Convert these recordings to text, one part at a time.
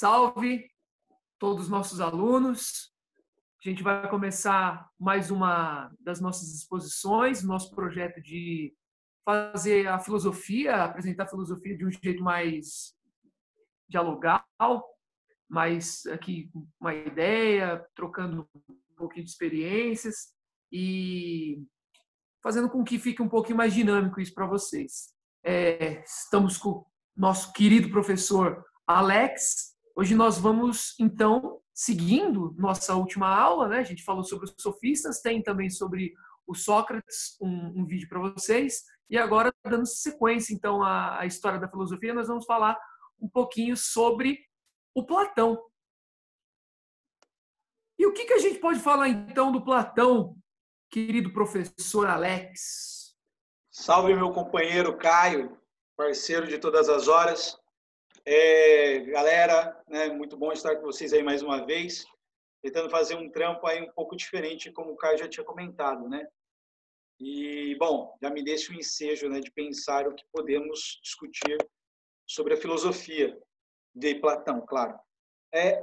Salve todos os nossos alunos. A gente vai começar mais uma das nossas exposições, nosso projeto de fazer a filosofia, apresentar a filosofia de um jeito mais dialogal, mais aqui uma ideia, trocando um pouquinho de experiências e fazendo com que fique um pouquinho mais dinâmico isso para vocês. Estamos com o nosso querido professor Alex. Hoje nós vamos, então, seguindo nossa última aula, né? A gente falou sobre os sofistas, tem também sobre o Sócrates, um vídeo para vocês. E agora, dando sequência, então, à história da filosofia, nós vamos falar um pouquinho sobre o Platão. E o que a gente pode falar, então, do Platão, querido professor Alex? Salve, meu companheiro Caio, parceiro de todas as horas. Galera, né, muito bom estar com vocês aí mais uma vez, tentando fazer um trampo aí um pouco diferente, como o Caio já tinha comentado, né? E, bom, já me deixa o ensejo, né, de pensar o que podemos discutir sobre a filosofia de Platão, claro.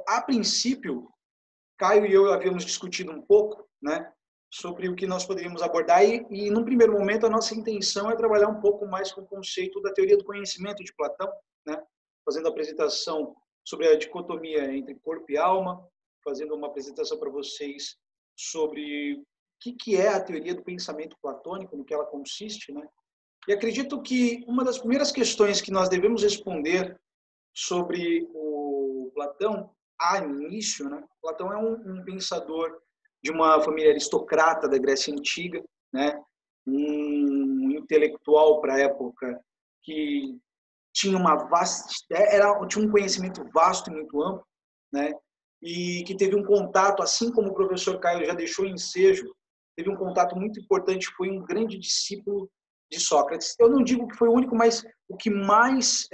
A princípio, Caio e eu havíamos discutido um pouco, né, sobre o que nós poderíamos abordar e, num primeiro momento, a nossa intenção é trabalhar um pouco mais com o conceito da teoria do conhecimento de Platão, né, fazendo a apresentação sobre a dicotomia entre corpo e alma, fazendo uma apresentação para vocês sobre o que é a teoria do pensamento platônico, no que ela consiste, né? E acredito que uma das primeiras questões que nós devemos responder sobre o Platão, a início, né? Platão é um pensador de uma família aristocrata da Grécia Antiga, né? Um intelectual para a época que tinha tinha um conhecimento vasto e muito amplo, né? E que teve um contato, assim como o professor Caio já deixou em ensejo, teve um contato muito importante, foi um grande discípulo de Sócrates. Eu não digo que foi o único, mas o que mais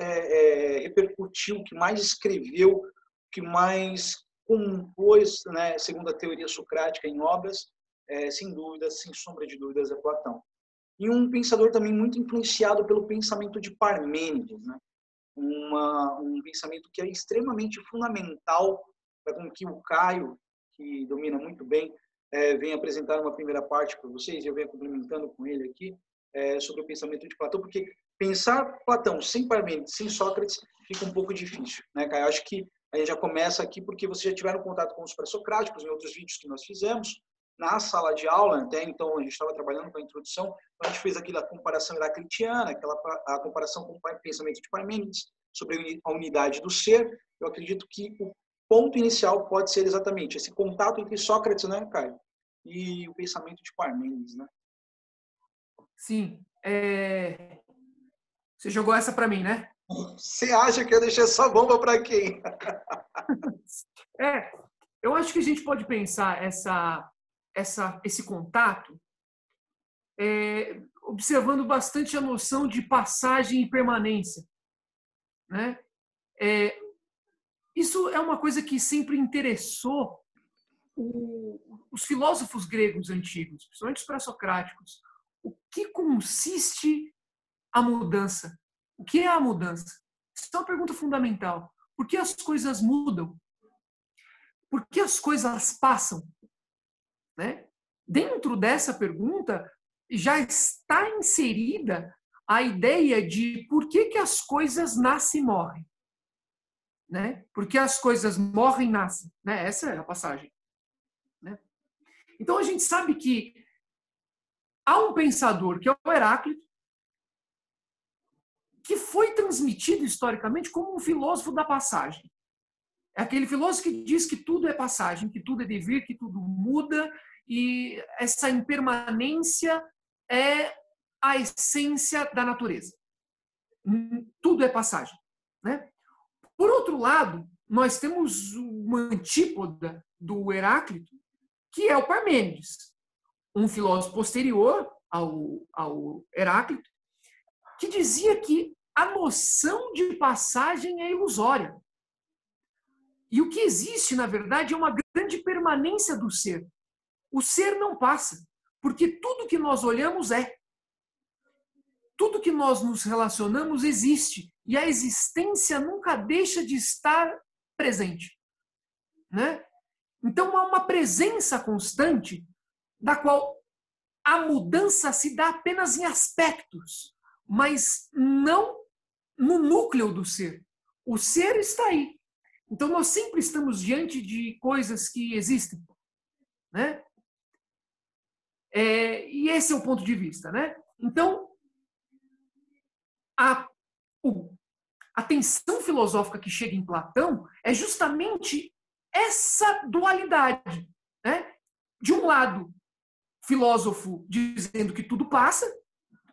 repercutiu, o que mais escreveu, o que mais compôs, né, segundo a teoria socrática, em obras, sem dúvida, sem sombra de dúvidas, é Platão. E um pensador também muito influenciado pelo pensamento de Parmênides, né? Um pensamento que é extremamente fundamental para com que o Caio, que domina muito bem, venha apresentar uma primeira parte para vocês, e eu venho complementando com ele aqui, sobre o pensamento de Platão, porque pensar Platão sem Parmênides, sem Sócrates, fica um pouco difícil, né, Caio? Acho que a gente já começa aqui porque vocês já tiveram contato com os pré-socráticos em outros vídeos que nós fizemos, na sala de aula, até então a gente estava trabalhando com a introdução, então a gente fez aquela comparação heraclitiana, a comparação com o pensamento de Parmênides, sobre a unidade do ser. Eu acredito que o ponto inicial pode ser exatamente esse contato entre Sócrates, né, Caio, e o pensamento de Parmênides, né? Sim. Você jogou essa para mim, né? Você acha que eu deixei essa bomba para quem? Eu acho que a gente pode pensar esse contato observando bastante a noção de passagem e permanência, né? Isso é uma coisa que sempre interessou os filósofos gregos antigos, principalmente os pré-socráticos. O que consiste a mudança? O que é a mudança? Isso é uma pergunta fundamental. Por que as coisas mudam? Por que as coisas passam? Né? Dentro dessa pergunta já está inserida a ideia de por que as coisas nascem e morrem. Né? Porque as coisas morrem e nascem. Né? Essa é a passagem. Né? Então a gente sabe que há um pensador, que é o Heráclito, que foi transmitido historicamente como um filósofo da passagem. É aquele filósofo que diz que tudo é passagem, que tudo é devir, que tudo muda, e essa impermanência é a essência da natureza. Tudo é passagem. Né? Por outro lado, nós temos uma antípoda do Heráclito, que é o Parmênides, um filósofo posterior ao Heráclito, que dizia que a noção de passagem é ilusória. E o que existe, na verdade, é uma grande permanência do ser. O ser não passa, porque tudo que nós olhamos é. Tudo que nós nos relacionamos existe. E a existência nunca deixa de estar presente, né? Então, há uma presença constante da qual a mudança se dá apenas em aspectos, mas não no núcleo do ser. O ser está aí. Então, nós sempre estamos diante de coisas que existem, né? E esse é o ponto de vista, né? Então, a, a tensão filosófica que chega em Platão é justamente essa dualidade, né? De um lado, filósofo dizendo que tudo passa,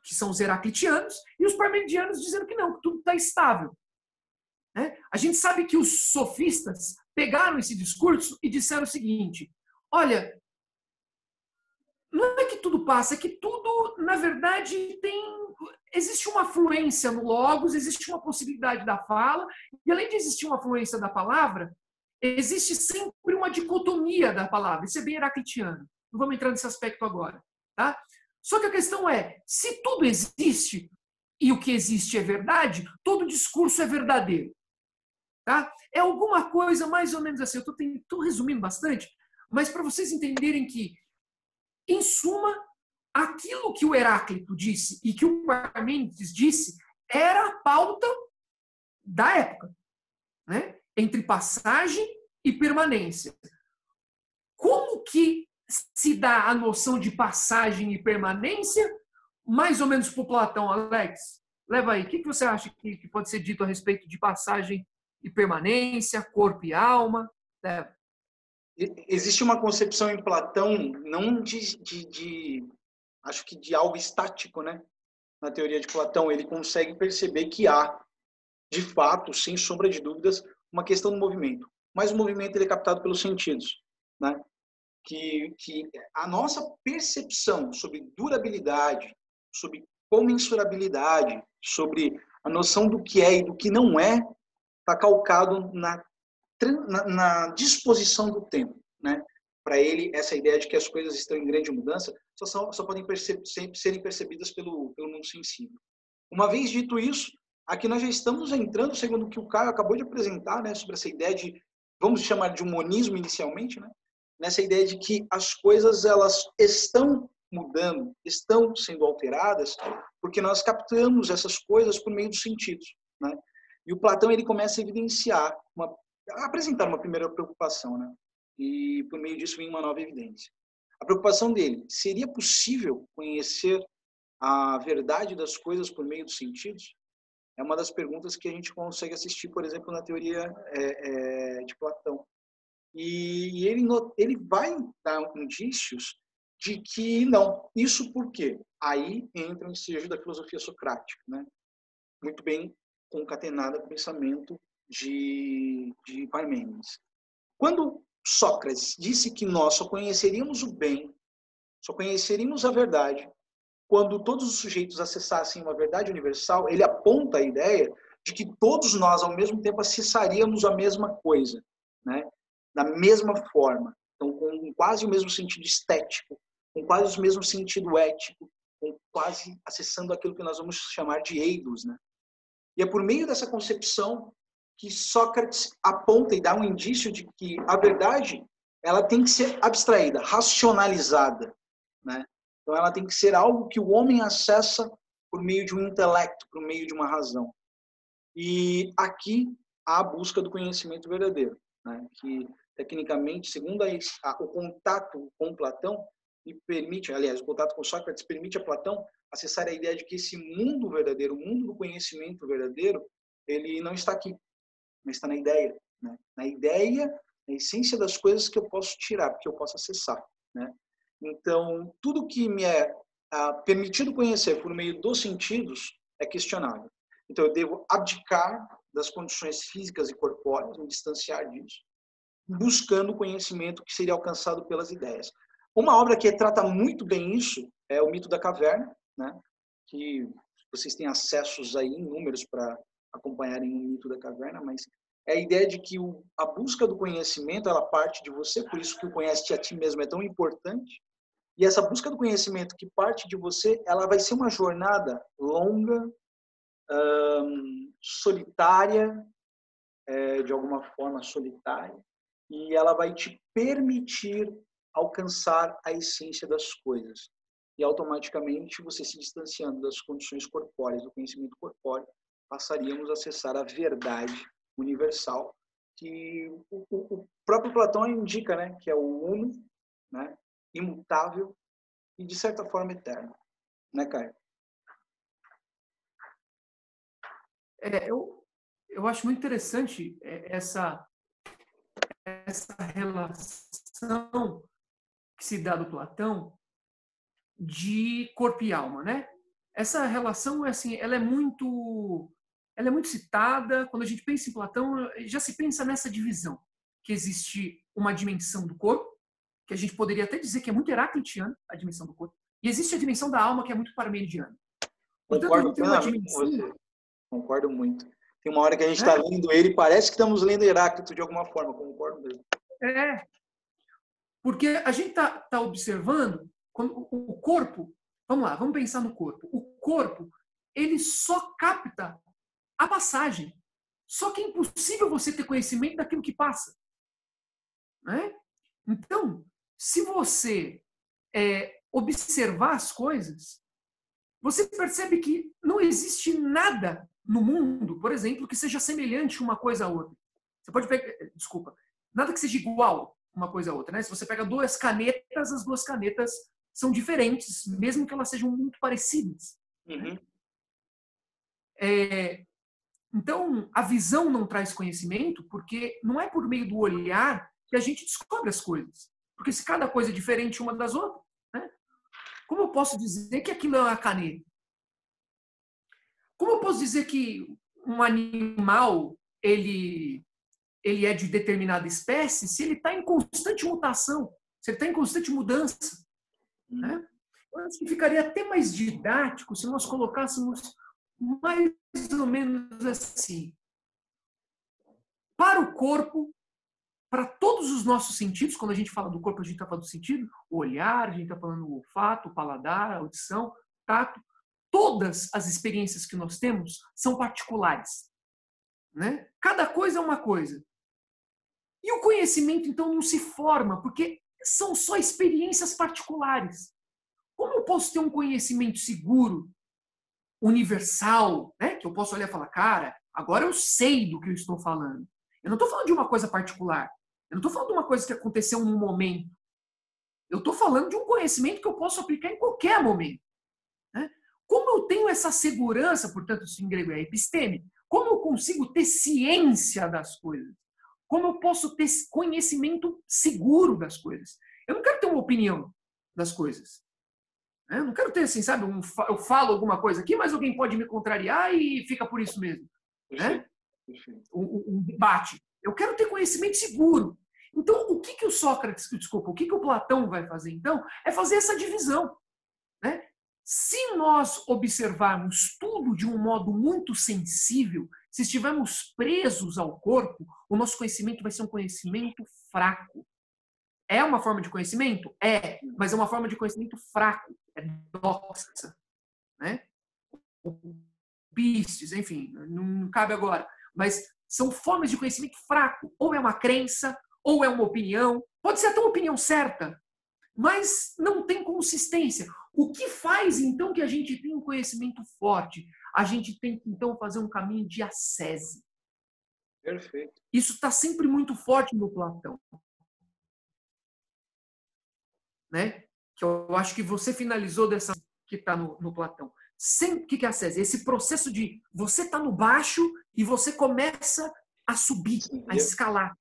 que são os heraclitianos, e os parmenidianos dizendo que não, que tudo está estável. Né? A gente sabe que os sofistas pegaram esse discurso e disseram o seguinte: olha, não é que tudo passa, é que tudo, na verdade, existe uma fluência no logos, existe uma possibilidade da fala, e além de existir uma fluência da palavra, existe sempre uma dicotomia da palavra. Isso é bem heraclitiano. Não vamos entrar nesse aspecto agora. Tá? Só que a questão é, se tudo existe, e o que existe é verdade, todo discurso é verdadeiro. Tá? É alguma coisa mais ou menos assim. Eu estou resumindo bastante, mas para vocês entenderem que, em suma, aquilo que o Heráclito disse e que o Parmênides disse era a pauta da época, né? Entre passagem e permanência. Como que se dá a noção de passagem e permanência, mais ou menos por Platão, Alex? Leva aí, o que você acha que pode ser dito a respeito de passagem e permanência, corpo e alma? Leva. Existe uma concepção em Platão, não acho que de algo estático, né? Na teoria de Platão, ele consegue perceber que há, de fato, sem sombra de dúvidas, uma questão do movimento. Mas o movimento ele é captado pelos sentidos, né? Que a nossa percepção sobre durabilidade, sobre comensurabilidade, sobre a noção do que é e do que não é, está calcado na disposição do tempo, né? Para ele, essa ideia de que as coisas estão em grande mudança só podem serem percebidas pelo mundo sensível. Uma vez dito isso, aqui nós já estamos entrando, segundo o que o Caio acabou de apresentar, né, sobre essa ideia de, vamos chamar de um monismo inicialmente, né? Nessa ideia de que as coisas elas estão mudando, estão sendo alteradas, porque nós captamos essas coisas por meio dos sentidos, né? E o Platão ele começa a evidenciar, a apresentar uma primeira preocupação, né? E por meio disso vem uma nova evidência. A preocupação dele, seria possível conhecer a verdade das coisas por meio dos sentidos? É uma das perguntas que a gente consegue assistir, por exemplo, na teoria de Platão. E ele vai dar indícios de que não. Isso por quê? Aí entra o ensejo da filosofia socrática, né? Muito bem concatenada com o pensamento de Parmênides. Quando Sócrates disse que nós só conheceríamos o bem, só conheceríamos a verdade, quando todos os sujeitos acessassem uma verdade universal, ele aponta a ideia de que todos nós, ao mesmo tempo, acessaríamos a mesma coisa, né? Da mesma forma. Então, com quase o mesmo sentido estético, com quase o mesmo sentido ético, com quase acessando aquilo que nós vamos chamar de eidos, né? E é por meio dessa concepção que Sócrates aponta e dá um indício de que a verdade ela tem que ser abstraída, racionalizada, né? Então ela tem que ser algo que o homem acessa por meio de um intelecto, por meio de uma razão. E aqui há a busca do conhecimento verdadeiro, né? Que tecnicamente, segundo o contato com Platão, me permite, aliás, o contato com Sócrates permite a Platão acessar a ideia de que esse mundo verdadeiro, o mundo do conhecimento verdadeiro, ele não está aqui, mas está na ideia, né? Na ideia, na essência das coisas que eu posso tirar, que eu posso acessar, né? Então, tudo que me é permitido conhecer por meio dos sentidos é questionável. Então, eu devo abdicar das condições físicas e corpóreas, me distanciar disso, buscando o conhecimento que seria alcançado pelas ideias. Uma obra que trata muito bem isso é o Mito da Caverna, né? Que vocês têm acessos aí em números para acompanharem o Mito da Caverna, mas é a ideia de que a busca do conhecimento ela parte de você, por isso que o conhece a ti mesmo é tão importante. E essa busca do conhecimento que parte de você, ela vai ser uma jornada longa, solitária, de alguma forma solitária, e ela vai te permitir alcançar a essência das coisas. E automaticamente, você se distanciando das condições corpóreas, do conhecimento corpóreo, passaríamos a acessar a verdade universal, que o próprio Platão indica, né, que é o uno, né, imutável e, de certa forma, eterno. Né, Caio? Eu acho muito interessante essa relação que se dá do Platão de corpo e alma, né? Essa relação assim, ela é muito citada. Quando a gente pensa em Platão, já se pensa nessa divisão, que existe uma dimensão do corpo, que a gente poderia até dizer que é muito heraclitiana, a dimensão do corpo, e existe a dimensão da alma, que é muito parmenidiana. Portanto, a gente tem uma dimensão... Concordo muito. Tem uma hora que a gente está lendo ele e parece que estamos lendo Heráclito de alguma forma, concordo mesmo. Porque a gente está observando quando o corpo, vamos lá, vamos pensar no corpo. O corpo, ele só capta a passagem. Só que é impossível você ter conhecimento daquilo que passa. Né? Então, se você observar as coisas, você percebe que não existe nada no mundo, por exemplo, que seja semelhante uma coisa a outra. Você pode pegar, desculpa, nada que seja igual uma coisa a outra, né? Se você pega duas canetas, as duas canetas são diferentes, mesmo que elas sejam muito parecidas. Uhum. Então, a visão não traz conhecimento, porque não é por meio do olhar que a gente descobre as coisas. Porque se cada coisa é diferente uma das outras, né? Como eu posso dizer que aquilo é uma caneta? Como eu posso dizer que um animal ele é de determinada espécie se ele está em constante mutação, se ele está em constante mudança? Né? Eu acho que ficaria até mais didático se nós colocássemos mais ou menos assim. Para o corpo, para todos os nossos sentidos, quando a gente fala do corpo, a gente está falando do sentido, o olhar, a gente está falando do olfato, o paladar, a audição, tato. Todas as experiências que nós temos são particulares. Né? Cada coisa é uma coisa. E o conhecimento, então, não se forma, porque são só experiências particulares. Como eu posso ter um conhecimento seguro, universal, né? Que eu posso olhar e falar, cara, agora eu sei do que eu estou falando. Eu não estou falando de uma coisa particular. Eu não estou falando de uma coisa que aconteceu num momento. Eu estou falando de um conhecimento que eu posso aplicar em qualquer momento. Né? Como eu tenho essa segurança, portanto, isso em grego é episteme, como eu consigo ter ciência das coisas? Como eu posso ter conhecimento seguro das coisas? Eu não quero ter uma opinião das coisas. Eu não quero ter, assim, sabe, eu falo alguma coisa aqui, mas alguém pode me contrariar e fica por isso mesmo. Né? Um debate. Eu quero ter conhecimento seguro. Então, o que o Sócrates, desculpa, o que o Platão vai fazer, então, é fazer essa divisão. Né? Se nós observarmos tudo de um modo muito sensível, se estivermos presos ao corpo, o nosso conhecimento vai ser um conhecimento fraco. É uma forma de conhecimento? É, mas é uma forma de conhecimento fraco. É doxa. Né? Pistes, enfim, não cabe agora. Mas são formas de conhecimento fraco. Ou é uma crença, ou é uma opinião. Pode ser até uma opinião certa, mas não tem consistência. O que faz, então, que a gente tenha um conhecimento forte? A gente tem que, então, fazer um caminho de ascese. Perfeito. Isso está sempre muito forte no Platão. Né? Que eu acho que você finalizou dessa que está no Platão. O que é ascese? Esse processo de você está no baixo e você começa a subir, a escalar.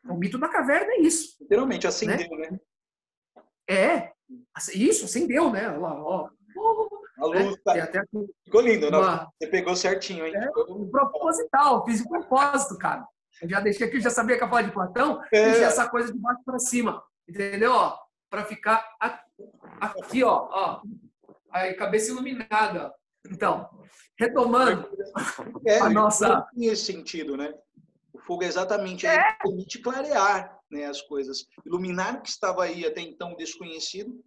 O mito da caverna é isso. Literalmente, acendeu, né? Isso, acendeu, né? Ó. A luz tá... Ficou lindo, né? Você pegou certinho, hein? Proposital, fiz de propósito, cara. Eu já deixei aqui, já sabia que ia falar de Platão, deixei essa coisa de baixo para cima. Entendeu? Para ficar aqui, ó. Aí, cabeça iluminada. Então, retomando a nossa... Tem esse sentido, né? O fogo é exatamente aí que permite clarear, né, as coisas. Iluminar o que estava aí até então desconhecido.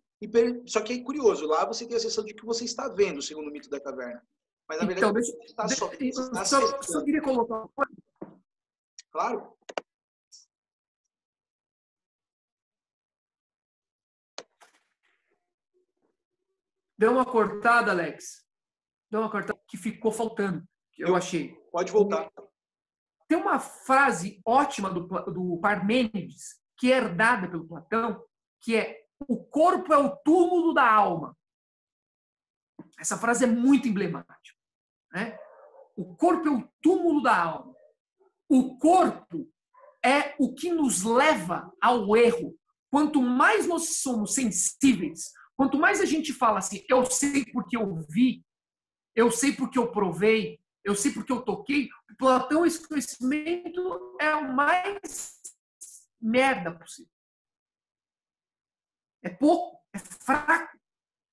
Só que é curioso, lá você tem a sensação de que você está vendo, segundo o mito da caverna. Mas, na verdade, então, só queria colocar uma coisa. Claro. Deu uma cortada, Alex. Deu uma cortada que ficou faltando, que eu achei. Pode voltar. Tem uma frase ótima do Parmênides, que é herdada pelo Platão, que é: o corpo é o túmulo da alma. Essa frase é muito emblemática, né? O corpo é o túmulo da alma. O corpo é o que nos leva ao erro. Quanto mais nós somos sensíveis, quanto mais a gente fala assim, eu sei porque eu vi, eu sei porque eu provei, eu sei porque eu toquei, Platão, esse conhecimento é o mais merda possível. É pouco, é fraco.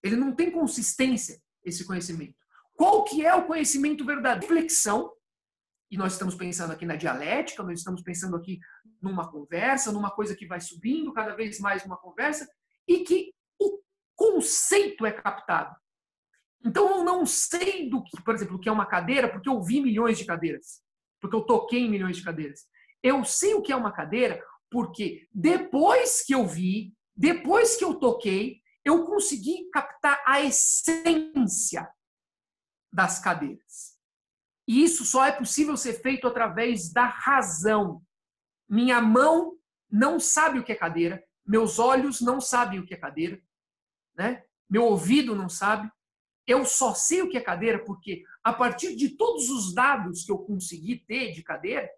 Ele não tem consistência, esse conhecimento. Qual que é o conhecimento verdadeiro? Reflexão, e nós estamos pensando aqui na dialética, nós estamos pensando aqui numa conversa, numa coisa que vai subindo cada vez mais uma conversa, e que o conceito é captado. Então eu não sei do que, por exemplo, o que é uma cadeira, porque eu vi milhões de cadeiras, porque eu toquei em milhões de cadeiras. Eu sei o que é uma cadeira porque depois que eu vi, depois que eu toquei, eu consegui captar a essência das cadeiras. E isso só é possível ser feito através da razão. Minha mão não sabe o que é cadeira, meus olhos não sabem o que é cadeira, né? Meu ouvido não sabe. Eu só sei o que é cadeira porque, a partir de todos os dados que eu consegui ter de cadeira,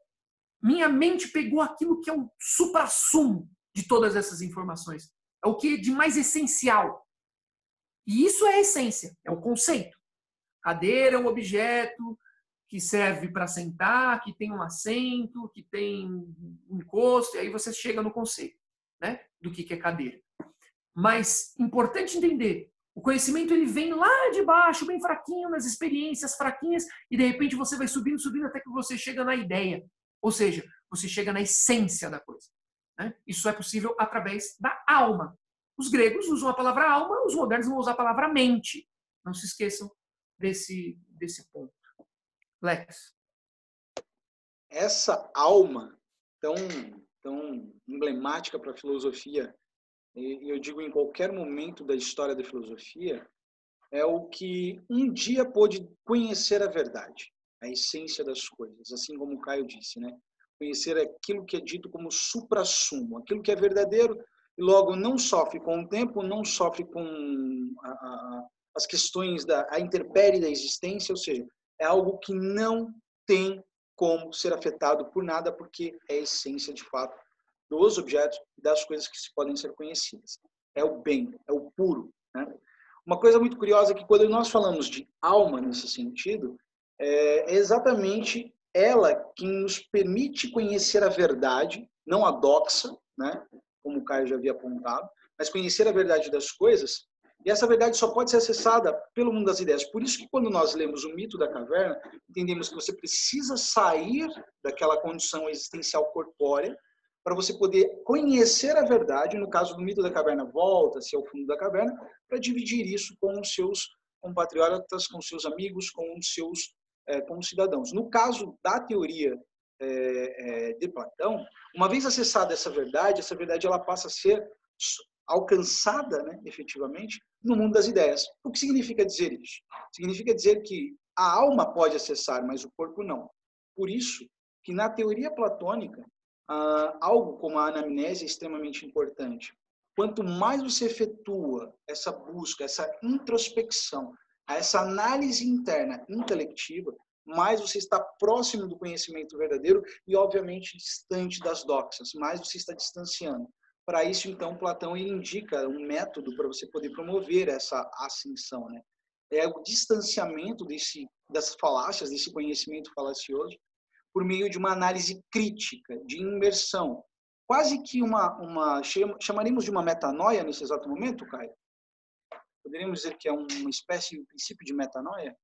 minha mente pegou aquilo que é o suprassumo de todas essas informações. É o que é de mais essencial. E isso é a essência, é o conceito. Cadeira é um objeto que serve para sentar, que tem um assento, que tem um encosto, e aí você chega no conceito, né, do que é cadeira. Mas, importante entender, o conhecimento ele vem lá de baixo, bem fraquinho, nas experiências fraquinhas, e de repente você vai subindo, subindo, até que você chega na ideia. Ou seja, você chega na essência da coisa. Né? Isso é possível através da alma. Os gregos usam a palavra alma, os modernos vão usar a palavra mente. Não se esqueçam desse ponto. Lex. Essa alma tão emblemática para a filosofia, e eu digo em qualquer momento da história da filosofia, é o que um dia pôde conhecer a verdade, a essência das coisas, assim como o Caio disse, né? Conhecer aquilo que é dito como suprassumo, aquilo que é verdadeiro e logo não sofre com o tempo, não sofre com as questões a intempérie da existência, ou seja, é algo que não tem como ser afetado por nada, porque é a essência, de fato, dos objetos e das coisas que podem ser conhecidas. É o bem, é o puro. Né? Uma coisa muito curiosa é que quando nós falamos de alma nesse sentido, é exatamente ela que nos permite conhecer a verdade, não a doxa, né? Como o Caio já havia apontado, mas conhecer a verdade das coisas. E essa verdade só pode ser acessada pelo mundo das ideias. Por isso que quando nós lemos o mito da caverna, entendemos que você precisa sair daquela condição existencial corpórea para você poder conhecer a verdade. No caso do mito da caverna, volta-se ao fundo da caverna para dividir isso com os seus compatriotas, com os seus amigos, com os seus cidadãos. No caso da teoria de Platão, uma vez acessada essa verdade ela passa a ser alcançada, né, efetivamente, no mundo das ideias. O que significa dizer isso? Significa dizer que a alma pode acessar, mas o corpo não. Por isso que na teoria platônica, algo como a anamnese é extremamente importante. Quanto mais você efetua essa busca, essa introspecção, essa análise interna intelectiva, mais você está próximo do conhecimento verdadeiro e, obviamente, distante das doxas, mais você está distanciando. Para isso, então, Platão ele indica um método para você poder promover essa ascensão. Né? É o distanciamento das falácias, desse conhecimento falacioso, por meio de uma análise crítica, de imersão. Quase que chamaríamos de uma metanoia nesse exato momento, Caio? Poderíamos dizer que é uma espécie, um princípio de metanoia?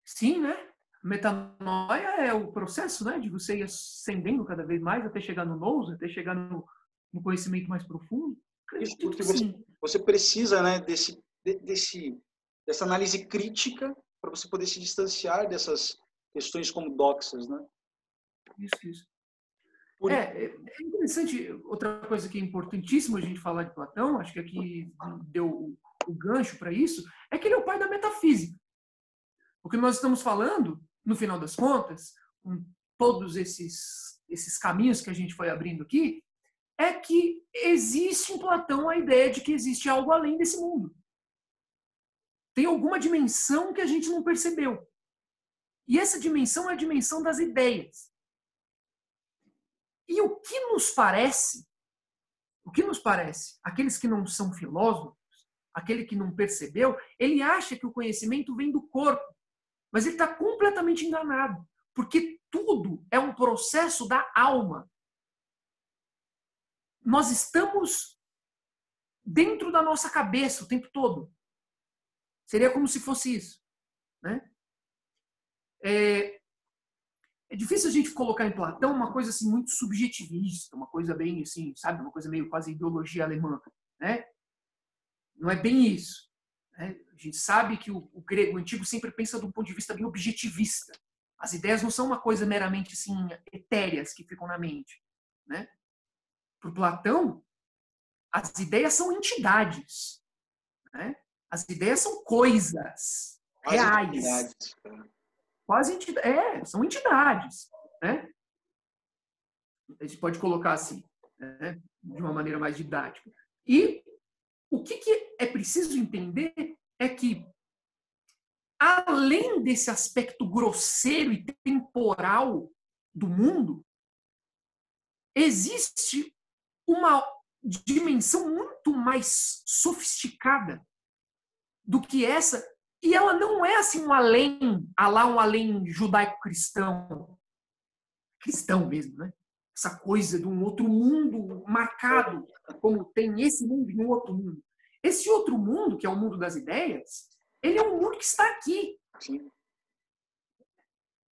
Sim, né? Metanoia é o processo, né, de você ir ascendendo cada vez mais até chegar no nous, até chegar no conhecimento mais profundo. Isso, porque você precisa, né, dessa análise crítica para você poder se distanciar dessas questões como doxas, né? Isso. É interessante, outra coisa que é importantíssima a gente falar de Platão, acho que aqui deu o gancho para isso, é que ele é o pai da metafísica. O que nós estamos falando, no final das contas, com todos esses caminhos que a gente foi abrindo aqui, é que existe em Platão a ideia de que existe algo além desse mundo. Tem alguma dimensão que a gente não percebeu. E essa dimensão é a dimensão das ideias. E o que nos parece, aqueles que não são filósofos, aquele que não percebeu, ele acha que o conhecimento vem do corpo, mas ele está completamente enganado, porque tudo é um processo da alma. Nós estamos dentro da nossa cabeça o tempo todo. Seria como se fosse isso, né? É difícil a gente colocar em Platão uma coisa assim muito subjetivista, uma coisa bem assim, sabe, uma coisa meio quase ideologia alemã, né? Não é bem isso, né? A gente sabe que o grego antigo sempre pensa de um ponto de vista bem objetivista. As ideias não são uma coisa meramente assim etéreas que ficam na mente, né? Para Platão, as ideias são entidades, né? As ideias são coisas reais. Quase entidades. São entidades, né? A gente pode colocar assim, né? De uma maneira mais didática. E o que é preciso entender é que, além desse aspecto grosseiro e temporal do mundo, existe uma dimensão muito mais sofisticada do que essa, e ela não é assim um além judaico-cristão, cristão mesmo, né? Essa coisa de um outro mundo marcado, como tem esse mundo e um outro mundo. Esse outro mundo, que é o mundo das ideias, ele é um mundo que está aqui. Sim.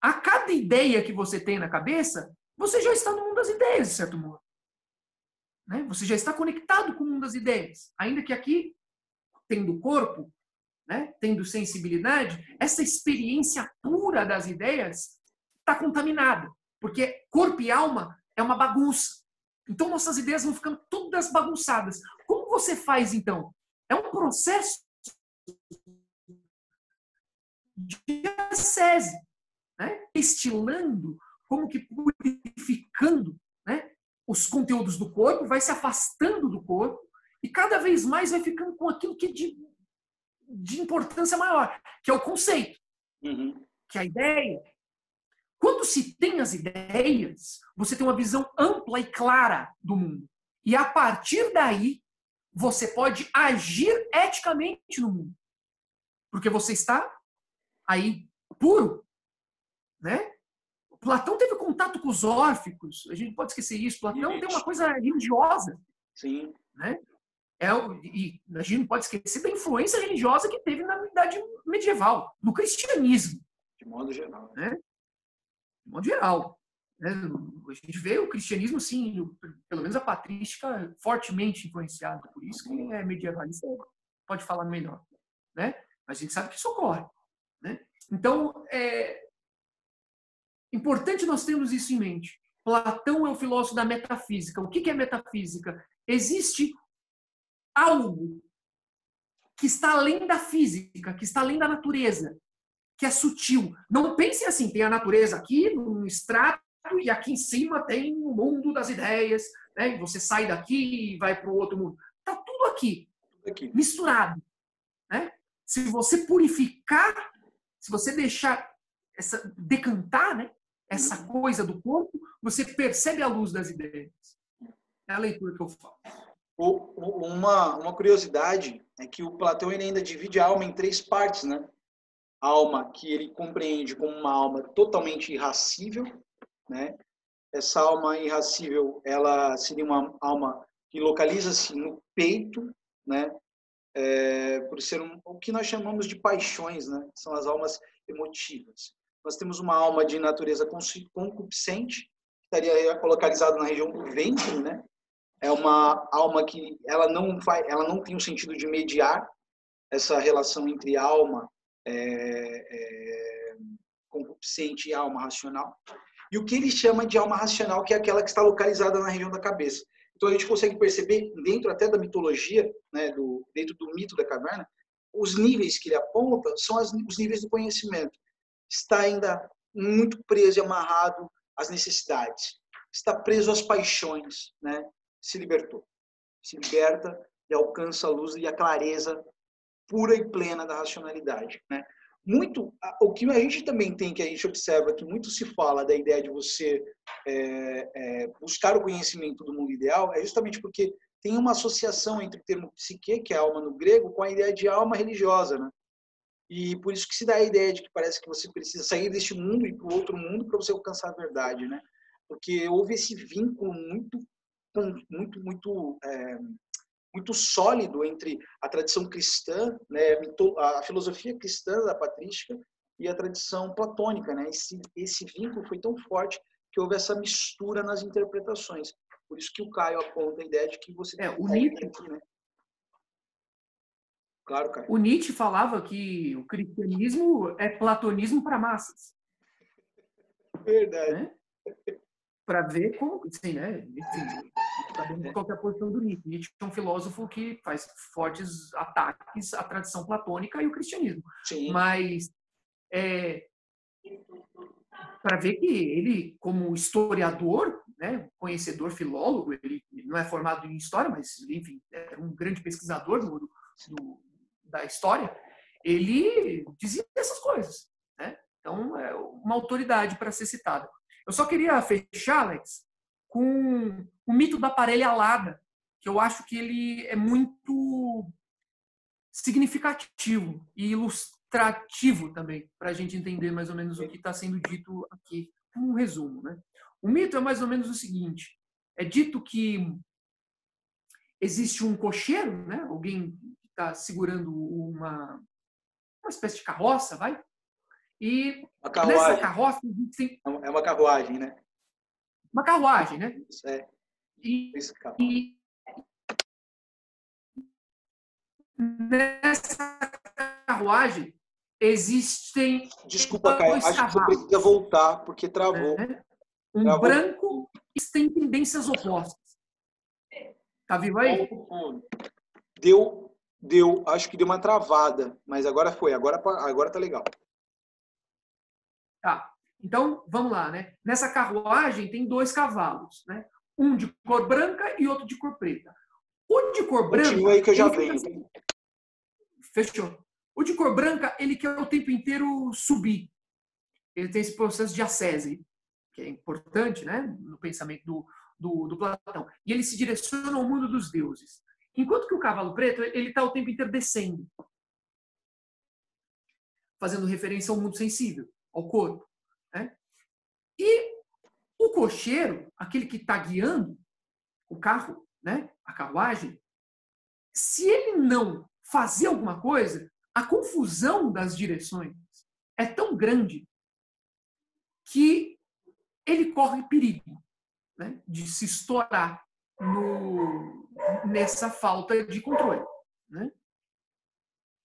A cada ideia que você tem na cabeça, você já está no mundo das ideias, de certo modo. Né? Você já está conectado com o mundo das ideias. Ainda que aqui, tendo corpo, né, tendo sensibilidade, essa experiência pura das ideias está contaminada. Porque corpo e alma é uma bagunça. Então, nossas ideias vão ficando todas bagunçadas. Como você faz, então? É um processo de ascese, né? Estilando, como que purificando, né? Os conteúdos do corpo, vai se afastando do corpo e cada vez mais vai ficando com aquilo que é de importância maior, que é o conceito, que é a ideia. Quando se tem as ideias, você tem uma visão ampla e clara do mundo. E a partir daí, você pode agir eticamente no mundo. Porque você está aí puro, né? Platão teve contato com os órficos, a gente pode esquecer isso. Platão tem uma coisa religiosa. Sim. Né? E a gente não pode esquecer da influência religiosa que teve na Idade Medieval, no cristianismo. De modo geral. Né? De modo geral. Né? A gente vê o cristianismo, sim, pelo menos a patrística, fortemente influenciada. Por isso que é medievalista, pode falar melhor. Né? Mas a gente sabe que isso ocorre. Né? Então, é importante nós termos isso em mente. Platão é o filósofo da metafísica. O que é metafísica? Existe algo que está além da física, que está além da natureza, que é sutil. Não pense assim, tem a natureza aqui, num estrato, e aqui em cima tem o mundo das ideias, né? E você sai daqui e vai para o outro mundo. Está tudo aqui, misturado. Né? Se você purificar, se você deixar decantar, né? Essa coisa do corpo, você percebe a luz das ideias. É a leitura que eu faço. Uma curiosidade é que o Platão ele ainda divide a alma em 3 partes, né? A alma que ele compreende como uma alma totalmente irracível, né? Essa alma irracível, ela seria uma alma que localiza-se no peito, né? Por ser o que nós chamamos de paixões, né? São as almas emotivas. Nós temos uma alma de natureza concupiscente, que estaria localizada na região do ventre, né? É uma alma que ela não tem o sentido de mediar essa relação entre alma concupiscente e alma racional, e o que ele chama de alma racional, que é aquela que está localizada na região da cabeça. Então a gente consegue perceber, dentro até da mitologia, né, dentro do mito da caverna, os níveis que ele aponta são os níveis do conhecimento. Está ainda muito preso e amarrado às necessidades. Está preso às paixões, né? Se libertou. Se liberta e alcança a luz e a clareza pura e plena da racionalidade, né? Muito, o que a gente também tem, que a gente observa que muito se fala da ideia de você buscar o conhecimento do mundo ideal, é justamente porque tem uma associação entre o termo psique, que é alma no grego, com a ideia de alma religiosa, né? E por isso que se dá a ideia de que parece que você precisa sair deste mundo e para o outro mundo para você alcançar a verdade, né? Porque houve esse vínculo muito sólido entre a tradição cristã, né, a filosofia cristã da patrística e a tradição platônica, né? Esse vínculo foi tão forte que houve essa mistura nas interpretações. Por isso que o Caio aponta a ideia de que você tem o Nietzsche, aqui, né? Claro, Caio. O Nietzsche falava que o cristianismo é platonismo para massas. Verdade. Né? Para ver como, assim, né? Enfim, sabemos qual é a posição do Nietzsche. Nietzsche é um filósofo que faz fortes ataques à tradição platônica e o cristianismo. Sim. Mas para ver que ele, como historiador, né, conhecedor, filólogo, ele não é formado em história, mas, enfim, é um grande pesquisador da história, ele dizia essas coisas. Né? Então, é uma autoridade para ser citada. Eu só queria fechar, Alex, com o mito da parelha alada, que eu acho que ele é muito significativo e ilustrativo também, para a gente entender mais ou menos o que está sendo dito aqui. Um resumo. Né? O mito é mais ou menos o seguinte: é dito que existe um cocheiro, né? Alguém que está segurando uma espécie de carroça, vai? E nessa carroça tem... É uma carruagem, né? Uma carruagem, né? Isso é. E nessa carruagem existem... Desculpa, Caio, acho que você precisa voltar, porque travou. Né? Um branco e tem tendências opostas. Tá vivo aí? Acho que deu uma travada, mas agora foi, agora tá legal. Tá. Então, vamos lá, né? Nessa carruagem tem 2 cavalos, né? Um de cor branca e outro de cor preta. O de cor branca... Continua aí que eu já venho. Fechou. O de cor branca, ele quer o tempo inteiro subir. Ele tem esse processo de ascese, que é importante, né? No pensamento do Platão. E ele se direciona ao mundo dos deuses. Enquanto que o cavalo preto, ele está o tempo inteiro descendo. Fazendo referência ao mundo sensível, ao corpo. Né? E o cocheiro, aquele que está guiando o carro, né? A carruagem, se ele não fazer alguma coisa, a confusão das direções é tão grande que ele corre perigo, né, de se estourar nessa falta de controle. Né?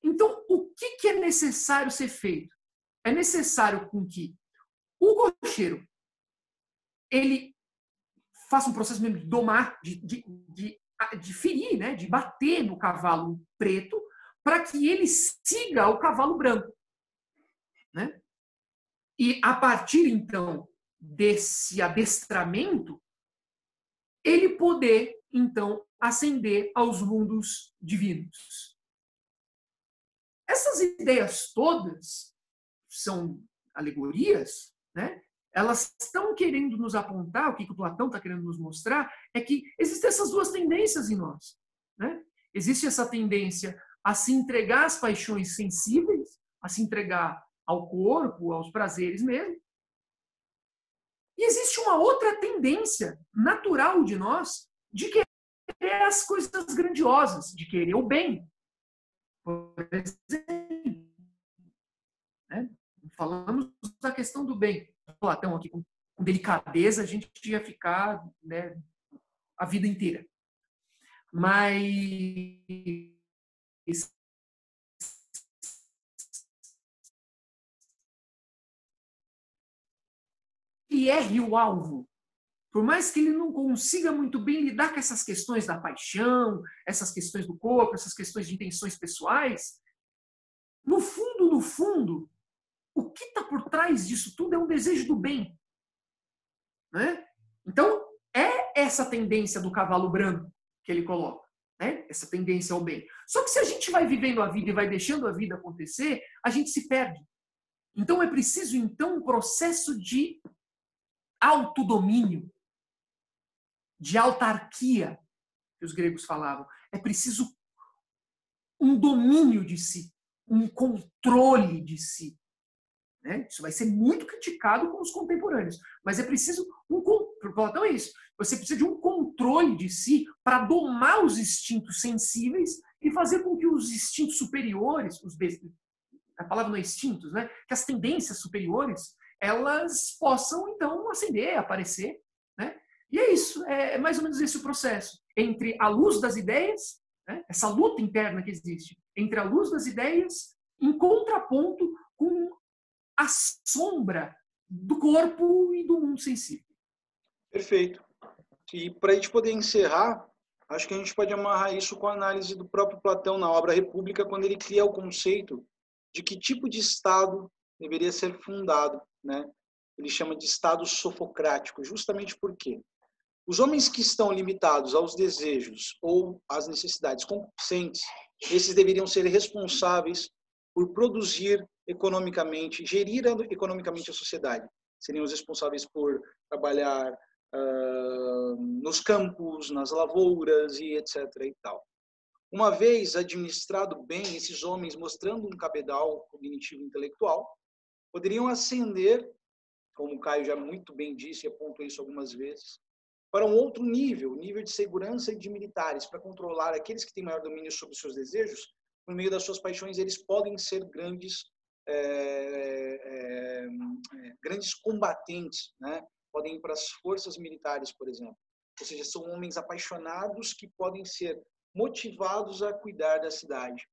Então, o que é necessário ser feito? É necessário com que o cocheiro ele faça um processo mesmo de domar, de ferir, né, de bater no cavalo preto, para que ele siga o cavalo branco. Né? E a partir, então, desse adestramento, ele poder, então, ascender aos mundos divinos. Essas ideias todas são alegorias, né? Elas estão querendo nos apontar, o que o Platão está querendo nos mostrar, é que existem essas 2 tendências em nós. Né? Existe essa tendência a se entregar às paixões sensíveis, a se entregar ao corpo, aos prazeres mesmo. E existe uma outra tendência natural de nós de querer as coisas grandiosas, de querer o bem. Por exemplo, né? Falamos da questão do bem. Platão aqui, com delicadeza, a gente ia ficar, né, a vida inteira. Mas ele erre o alvo, por mais que ele não consiga muito bem lidar com essas questões da paixão, essas questões do corpo, essas questões de intenções pessoais, no fundo, o que está por trás disso tudo é um desejo do bem. Né? Então, é essa tendência do cavalo branco que ele coloca. Né? Essa tendência ao bem. Só que se a gente vai vivendo a vida e vai deixando a vida acontecer, a gente se perde. Então, é preciso, então, um processo de autodomínio, de autarquia, que os gregos falavam. É preciso um domínio de si, um controle de si. Né? Isso vai ser muito criticado com os contemporâneos, mas é preciso Platão é isso. Você precisa de um controle de si para domar os instintos sensíveis e fazer com que os instintos superiores, a palavra não é instintos, né? Que as tendências superiores elas possam então acender, aparecer, né? E é isso, é mais ou menos esse o processo entre a luz das ideias, né? Essa luta interna que existe entre a luz das ideias em contraponto com a sombra do corpo e do mundo sensível. Perfeito. E para a gente poder encerrar, acho que a gente pode amarrar isso com a análise do próprio Platão na obra República, quando ele cria o conceito de que tipo de Estado deveria ser fundado, né? Ele chama de Estado sofocrático, justamente porque os homens que estão limitados aos desejos ou às necessidades concupiscentes, esses deveriam ser responsáveis por produzir economicamente, gerir economicamente a sociedade. Seriam os responsáveis por trabalhar nos campos, nas lavouras e etc. e tal. Uma vez administrado bem, esses homens, mostrando um cabedal cognitivo intelectual, poderiam ascender, como o Caio já muito bem disse e apontou isso algumas vezes, para um outro nível, nível de segurança e de militares, para controlar aqueles que têm maior domínio sobre seus desejos. Por meio das suas paixões, eles podem ser grandes combatentes, né? Podem ir para as forças militares, por exemplo. Ou seja, são homens apaixonados que podem ser motivados a cuidar da cidade.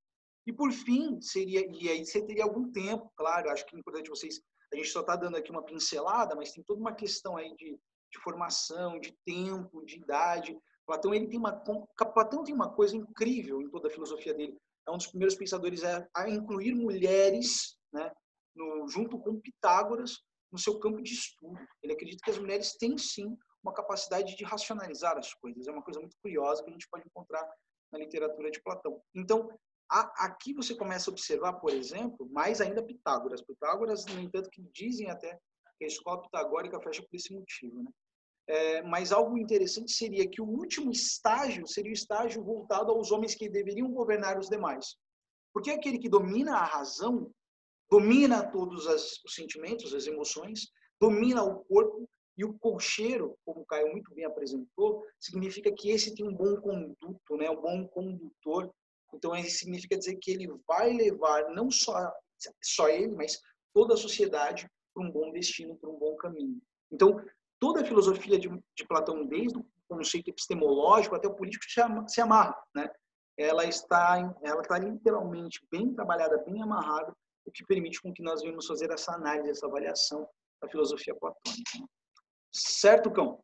E, por fim, e aí você teria algum tempo, claro, acho que é importante vocês, a gente só está dando aqui uma pincelada, mas tem toda uma questão aí de formação, de tempo, de idade. Platão tem uma coisa incrível em toda a filosofia dele. É um dos primeiros pensadores a incluir mulheres, né, junto com Pitágoras, no seu campo de estudo. Ele acredita que as mulheres têm, sim, uma capacidade de racionalizar as coisas. É uma coisa muito curiosa que a gente pode encontrar na literatura de Platão. Então, aqui você começa a observar, por exemplo, mais ainda Pitágoras. Pitágoras, no entanto, que dizem até que a escola pitagórica fecha por esse motivo, né? Mas algo interessante seria que o último estágio seria o estágio voltado aos homens que deveriam governar os demais. Porque aquele que domina a razão, domina todos os sentimentos, as emoções, domina o corpo, e o cocheiro, como o Caio muito bem apresentou, significa que esse tem um bom conduto, né? Um bom condutor. Então, isso significa dizer que ele vai levar não só ele, mas toda a sociedade para um bom destino, para um bom caminho. Então, toda a filosofia de Platão, desde o conceito epistemológico até o político, se amarra, né? Ela está literalmente bem trabalhada, bem amarrada, o que permite com que nós venhamos fazer essa análise, essa avaliação da filosofia platônica. Certo, Cão?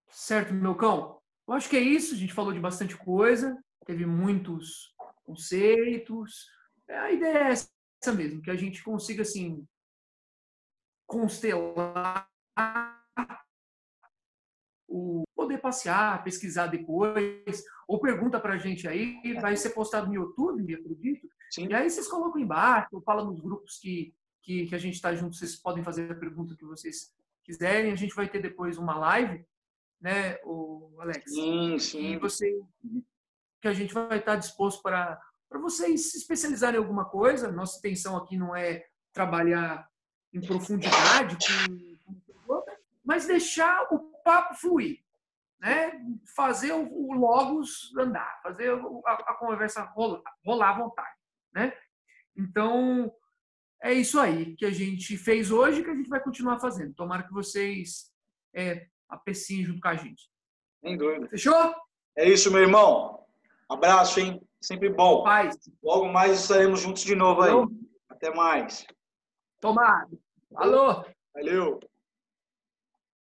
Certo, meu cão. Eu acho que é isso. A gente falou de bastante coisa, teve muitos conceitos. A ideia é essa mesmo, que a gente consiga, assim, constelar poder passear, pesquisar depois, ou pergunta pra gente aí, vai ser postado no YouTube, acredito. Sim. E aí vocês colocam embaixo, ou falam nos grupos que a gente está junto, vocês podem fazer a pergunta que vocês quiserem. A gente vai ter depois uma live, né, o Alex? Sim. E que a gente vai estar disposto para vocês se especializarem em alguma coisa. Nossa intenção aqui não é trabalhar em profundidade, mas deixar o papo fluir, né? Fazer o logos andar, fazer a conversa rolar à vontade, né? Então, é isso aí que a gente fez hoje e que a gente vai continuar fazendo. Tomara que vocês apreciem junto com a gente. Sem dúvida. Fechou? É isso, meu irmão. Abraço, hein? Sempre bom. Paz. Logo mais estaremos juntos de novo aí. Até mais. Tomara. Falou. Valeu!